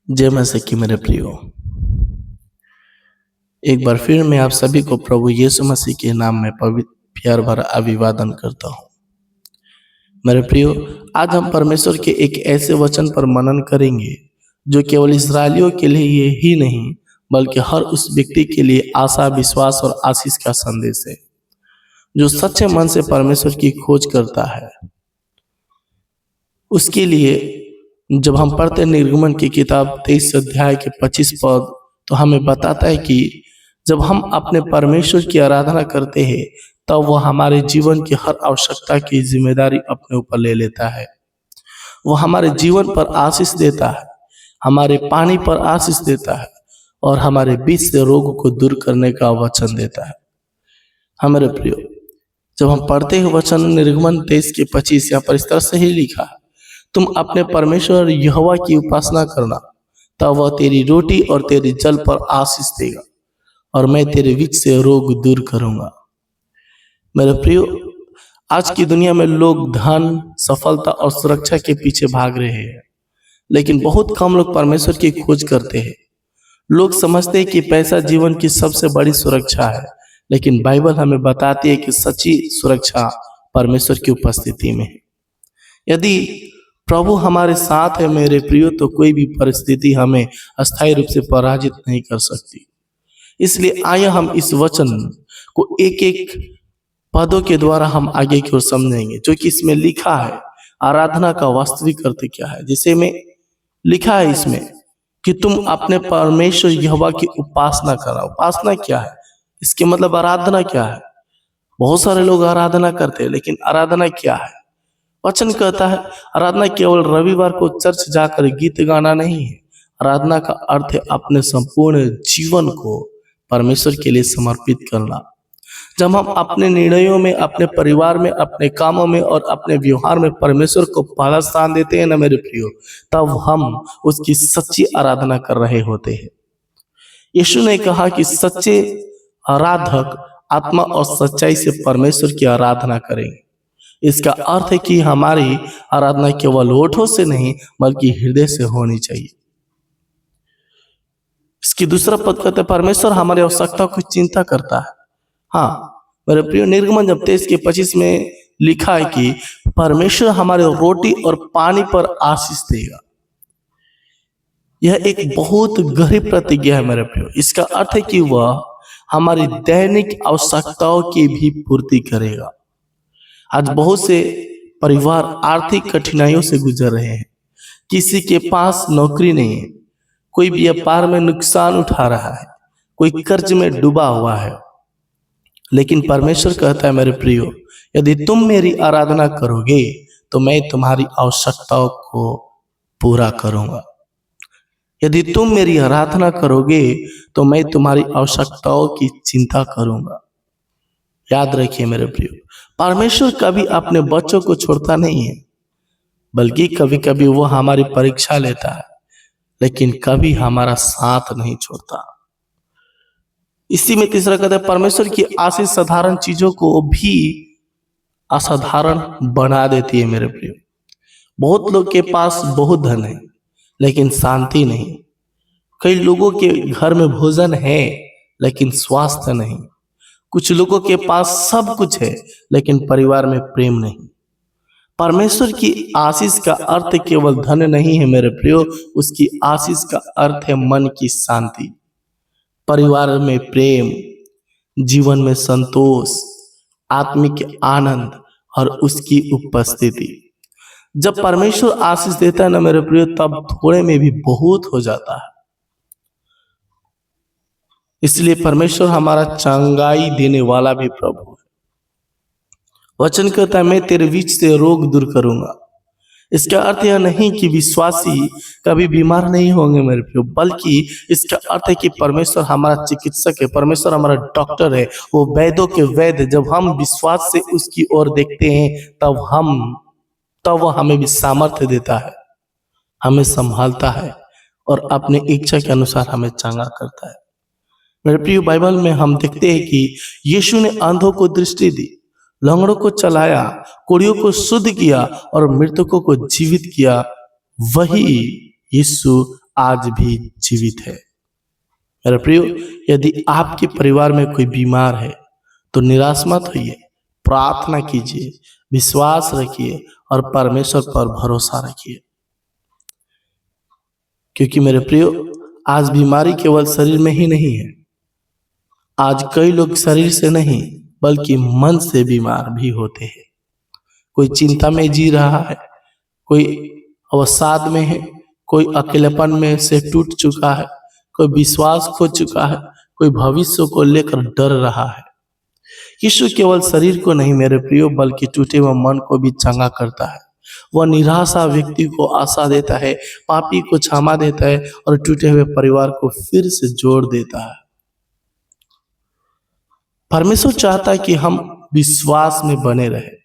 जय मसीह की मेरे प्रियो। एक बार फिर मैं आप सभी को प्रभु यीशु मसीह के नाम में पवित्र प्यार भरा अभिवादन करता हूँ। मेरे प्रियो, आज हम परमेश्वर के एक ऐसे वचन पर मनन करेंगे जो केवल इस्राएलियों के लिए ही नहीं बल्कि हर उस व्यक्ति के लिए आशा, विश्वास और आशीष का संदेश है जो सच्चे मन से परमेश्वर की खोज करता है। उसके लिए जब हम पढ़ते निर्गमन की किताब 23 अध्याय के 25 पद, तो हमें बताता है कि जब हम अपने परमेश्वर की आराधना करते हैं तब वह हमारे जीवन की हर आवश्यकता की जिम्मेदारी अपने ऊपर ले लेता है। वह हमारे जीवन पर आशीष देता है, हमारे पानी पर आशीष देता है और हमारे बीच से रोग को दूर करने का वचन देता है। हमारे प्रियो, जब हम पढ़ते हैं वचन निर्गमन 23 के 25, यहाँ पर इस तरह से ही लिखा है, तुम अपने परमेश्वर यहोवा की उपासना करना, तब वह तेरी रोटी और तेरी जल पर आशीष देगा और मैं तेरे बीच से रोग दूर करूंगा। मेरे प्रियो, आज की दुनिया में लोग धन, सफलता और सुरक्षा के पीछे भाग रहे हैं, लेकिन बहुत कम लोग परमेश्वर की खोज करते हैं। लोग समझते हैं कि पैसा जीवन की सबसे बड़ी सुरक्षा है, लेकिन बाइबल हमें बताती है कि सच्ची सुरक्षा परमेश्वर की उपस्थिति में है। यदि प्रभु हमारे साथ है मेरे प्रियो, तो कोई भी परिस्थिति हमें अस्थायी रूप से पराजित नहीं कर सकती। इसलिए आइए हम इस वचन को एक एक पदों के द्वारा हम आगे की ओर समझेंगे, जो कि इसमें लिखा है आराधना का वास्तविक अर्थ क्या है। जिसे में लिखा है इसमें कि तुम अपने परमेश्वर यहोवा की उपासना करो। उपासना क्या है? इसके मतलब आराधना क्या है? बहुत सारे लोग आराधना करते हैं, लेकिन आराधना क्या है? वचन कहता है आराधना केवल रविवार को चर्च जाकर गीत गाना नहीं है। आराधना का अर्थ है अपने संपूर्ण जीवन को परमेश्वर के लिए समर्पित करना। जब हम अपने निर्णयों में, अपने परिवार में, अपने कामों में और अपने व्यवहार में परमेश्वर को पहला स्थान देते हैं ना मेरे प्रियो, तब हम उसकी सच्ची आराधना कर रहे होते हैं। यीशु ने कहा कि सच्चे आराधक आत्मा और सच्चाई से परमेश्वर की आराधना करेंगे। इसका अर्थ है कि हमारी आराधना केवल होठों से नहीं बल्कि हृदय से होनी चाहिए। इसकी दूसरा पद कहते हैं परमेश्वर हमारी आवश्यकता की चिंता करता है। हाँ मेरे प्रिय, निर्गमन जब 23 के 25 में लिखा है कि परमेश्वर हमारे रोटी और पानी पर आशीष देगा। यह एक बहुत गहरी प्रतिज्ञा है मेरे प्रिय। इसका अर्थ है कि वह हमारी दैनिक आवश्यकताओं की भी पूर्ति करेगा। आज बहुत से परिवार आर्थिक कठिनाइयों से गुजर रहे हैं। किसी के पास नौकरी नहीं है, कोई व्यापार में नुकसान उठा रहा है, कोई कर्ज में डूबा हुआ है। लेकिन परमेश्वर कहता है मेरे प्रियो, यदि तुम मेरी आराधना करोगे तो मैं तुम्हारी आवश्यकताओं को पूरा करूंगा। यदि तुम मेरी आराधना करोगे तो मैं तुम्हारी आवश्यकताओं की चिंता करूंगा। याद रखिए मेरे प्रियो, परमेश्वर कभी अपने बच्चों को छोड़ता नहीं है, बल्कि कभी कभी वो हमारी परीक्षा लेता है, लेकिन कभी हमारा साथ नहीं छोड़ता। इसी में तीसरा कहता है परमेश्वर की आशीष साधारण चीजों को भी असाधारण बना देती है मेरे प्रियो। बहुत लोग के पास बहुत धन है लेकिन शांति नहीं। कई लोगों के घर में भोजन है लेकिन स्वास्थ्य नहीं। कुछ लोगों के पास सब कुछ है लेकिन परिवार में प्रेम नहीं। परमेश्वर की आशीष का अर्थ केवल धन नहीं है मेरे प्रियो, उसकी आशीष का अर्थ है मन की शांति, परिवार में प्रेम, जीवन में संतोष, आत्मिक आनंद और उसकी उपस्थिति। जब परमेश्वर आशीष देता है ना मेरे प्रियो, तब थोड़े में भी बहुत हो जाता है। इसलिए परमेश्वर हमारा चंगाई देने वाला भी प्रभु है। वचन कहता है मैं तेरे बीच से रोग दूर करूंगा। इसका अर्थ यह नहीं कि विश्वासी कभी बीमार नहीं होंगे मेरे प्रियो, बल्कि इसका अर्थ है कि परमेश्वर हमारा चिकित्सक है, परमेश्वर हमारा डॉक्टर है, वो वैद्यों के वैद्य। जब हम विश्वास से उसकी ओर देखते हैं तब वह हमें भी सामर्थ्य देता है, हमें संभालता है और अपनी इच्छा के अनुसार हमें चंगा करता है। मेरे प्रिय, बाइबल में हम देखते हैं कि यीशु ने अंधों को दृष्टि दी, लंगड़ों को चलाया, कोढ़ियों को शुद्ध किया और मृतकों को जीवित किया। वही यीशु आज भी जीवित है। मेरे प्रियो, यदि आपके परिवार में कोई बीमार है तो निराश मत होइए, प्रार्थना कीजिए, विश्वास रखिए और परमेश्वर पर भरोसा रखिए। क्योंकि मेरे प्रियो, आज बीमारी केवल शरीर में ही नहीं है। आज कई लोग शरीर से नहीं बल्कि मन से बीमार भी होते हैं। कोई चिंता में जी रहा है, कोई अवसाद में है, कोई अकेलेपन में से टूट चुका है, कोई विश्वास खो चुका है, कोई भविष्य को लेकर डर रहा है। यीशु केवल शरीर को नहीं मेरे प्रियो, बल्कि टूटे हुए मन को भी चंगा करता है। वह निराशा व्यक्ति को आशा देता है, पापी को क्षमा देता है और टूटे हुए परिवार को फिर से जोड़ देता है। परमेश्वर चाहता है कि हम विश्वास में बने रहे।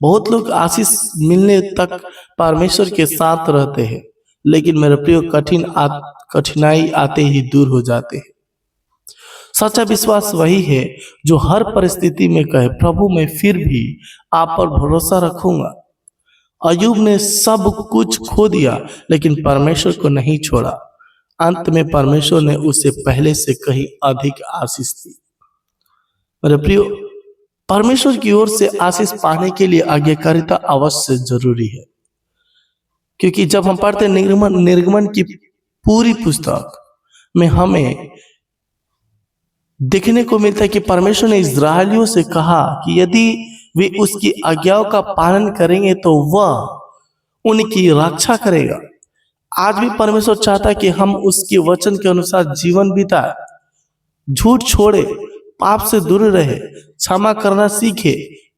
बहुत लोग आशीष मिलने तक परमेश्वर के साथ रहते हैं, लेकिन मेरे प्रियो कठिनाई आते ही दूर हो जाते हैं। सच्चा विश्वास वही है जो हर परिस्थिति में कहे, प्रभु मैं फिर भी आप पर भरोसा रखूंगा। अय्यूब ने सब कुछ खो दिया लेकिन परमेश्वर को नहीं छोड़ा। अंत में परमेश्वर ने उसे पहले से कहीं अधिक आशीष दी। मेरे प्रियो, परमेश्वर की ओर से आशीष पाने के लिए आज्ञाकारिता अवश्य जरूरी है। क्योंकि जब हम पढ़ते निर्गमन की पूरी पुस्तक में हमें देखने को मिलता है कि परमेश्वर ने इस्राएलियों से कहा कि यदि वे उसकी आज्ञाओं का पालन करेंगे तो वह उनकी रक्षा करेगा। आज भी परमेश्वर चाहता है कि हम उसके वचन के अनुसार जीवन बिताए, झूठ छोड़े, पाप से दूर रहे, क्षमा करना सीखे,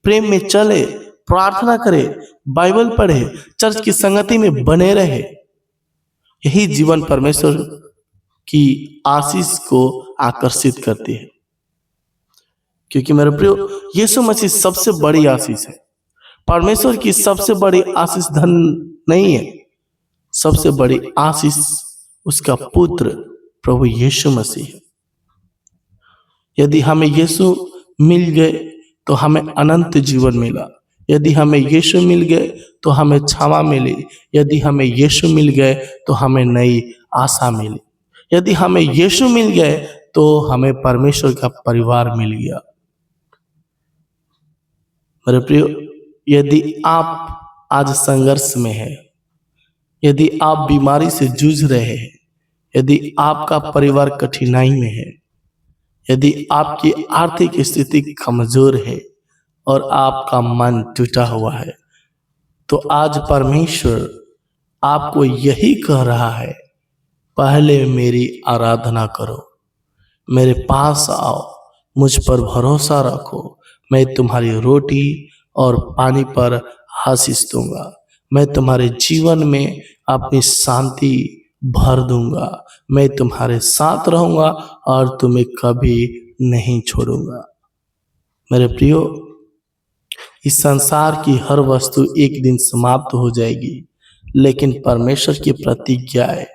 प्रेम में चले, प्रार्थना करे, बाइबल पढ़े, चर्च की संगति में बने रहे। यही जीवन परमेश्वर की आशीष को आकर्षित करती है। क्योंकि मेरे प्रियो, यीशु मसीह सबसे बड़ी आशीष है। परमेश्वर की सबसे बड़ी आशीष धन नहीं है, सबसे बड़ी आशीष उसका पुत्र प्रभु यीशु मसीह है। यदि हमें यीशु मिल गए तो हमें अनंत जीवन मिला। यदि हमें यीशु मिल गए तो हमें क्षमा मिली। यदि हमें यीशु मिल गए तो हमें नई आशा मिली। यदि हमें यीशु मिल गए तो हमें परमेश्वर का परिवार मिल गया। मेरे प्रियो, यदि आप आज संघर्ष में हैं, यदि आप बीमारी से जूझ रहे हैं, यदि आपका परिवार कठिनाई में है, यदि आपकी आर्थिक स्थिति कमजोर है और आपका मन टूटा हुआ है, तो आज परमेश्वर आपको यही कह रहा है, पहले मेरी आराधना करो, मेरे पास आओ, मुझ पर भरोसा रखो। मैं तुम्हारी रोटी और पानी पर आशीष दूंगा। मैं तुम्हारे जीवन में अपनी शांति भर दूंगा। मैं तुम्हारे साथ रहूंगा और तुम्हें कभी नहीं छोड़ूंगा। मेरे प्रियो, इस संसार की हर वस्तु एक दिन समाप्त हो जाएगी, लेकिन परमेश्वर की प्रतिज्ञा है,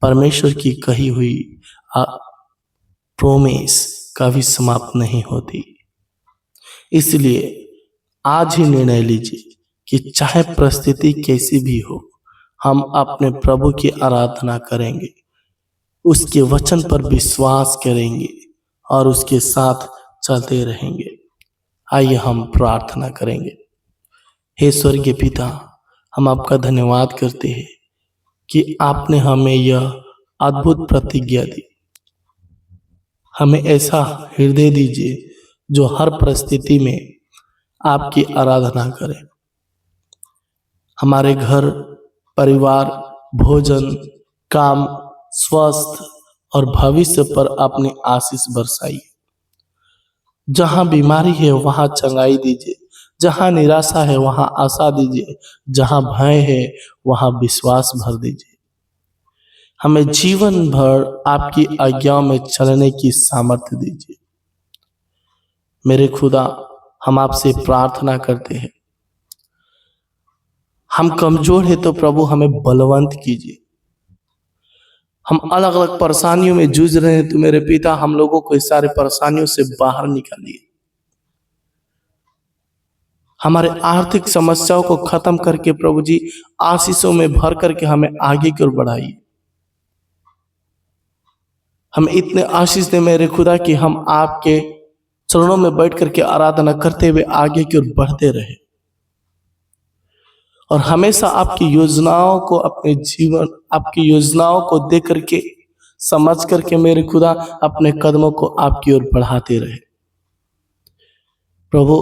परमेश्वर की कही हुई प्रोमिस कभी समाप्त नहीं होती। इसलिए आज ही निर्णय लीजिए कि चाहे परिस्थिति कैसी भी हो, हम अपने प्रभु की आराधना करेंगे, उसके वचन पर विश्वास करेंगे और उसके साथ चलते रहेंगे। आइए हम प्रार्थना करेंगे। हे स्वर्गीय पिता, हम आपका धन्यवाद करते हैं कि आपने हमें यह अद्भुत प्रतिज्ञा दी। हमें ऐसा हृदय दीजिए जो हर परिस्थिति में आपकी आराधना करे। हमारे घर, परिवार, भोजन, काम, स्वास्थ्य और भविष्य पर अपनी आशीष बरसाइए। जहां बीमारी है वहां चंगाई दीजिए, जहां निराशा है वहां आशा दीजिए, जहां भय है वहां विश्वास भर दीजिए। हमें जीवन भर आपकी आज्ञाओं में चलने की सामर्थ्य दीजिए। मेरे खुदा, हम आपसे प्रार्थना करते हैं, हम कमजोर हैं तो प्रभु हमें बलवंत कीजिए। हम अलग अलग परेशानियों में जूझ रहे हैं तो मेरे पिता हम लोगों को इस सारे परेशानियों से बाहर निकालिए। हमारे आर्थिक समस्याओं को खत्म करके प्रभु जी आशीषों में भर करके हमें आगे की ओर बढ़ाइए। हम इतने आशीष दे मेरे खुदा कि हम आपके चरणों में बैठ करके आराधना करते हुए आगे की ओर बढ़ते रहे और हमेशा आपकी योजनाओं को अपने जीवन, आपकी योजनाओं को देख करके, समझ करके मेरे खुदा अपने कदमों को आपकी ओर बढ़ाते रहे। प्रभु,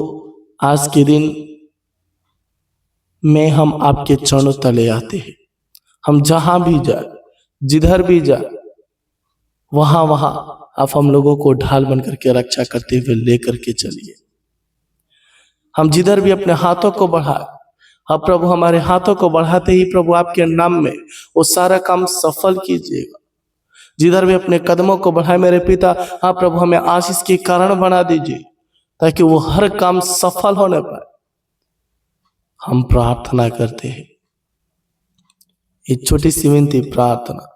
आज के दिन में हम आपके चरणों तले आते हैं। हम जहां भी जाए, जिधर भी जाए, वहां वहां आप हम लोगों को ढाल बन करके रक्षा करते हुए लेकर के चलिए। हम जिधर भी अपने हाथों को बढ़ाए, हाँ प्रभु, हमारे हाथों को बढ़ाते ही प्रभु आपके नाम में वो सारा काम सफल कीजिएगा। जिधर भी अपने कदमों को बढ़ाए मेरे पिता, हाँ प्रभु, हमें आशीष के कारण बना दीजिए ताकि वो हर काम सफल होने पाए। हम प्रार्थना करते हैं, एक छोटी सी विनती प्रार्थना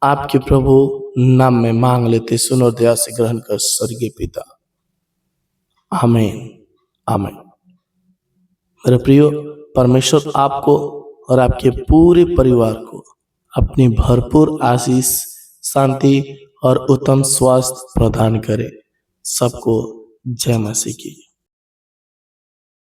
आपके प्रभु नाम में मांग लेते, सुनो दया से ग्रहण कर स्वर्गीय पिता। आमीन, आमीन। मेरे प्रियो, परमेश्वर आपको और आपके पूरे परिवार को अपनी भरपूर आशीष, शांति और उत्तम स्वास्थ्य प्रदान करे। सबको जय मसीह की।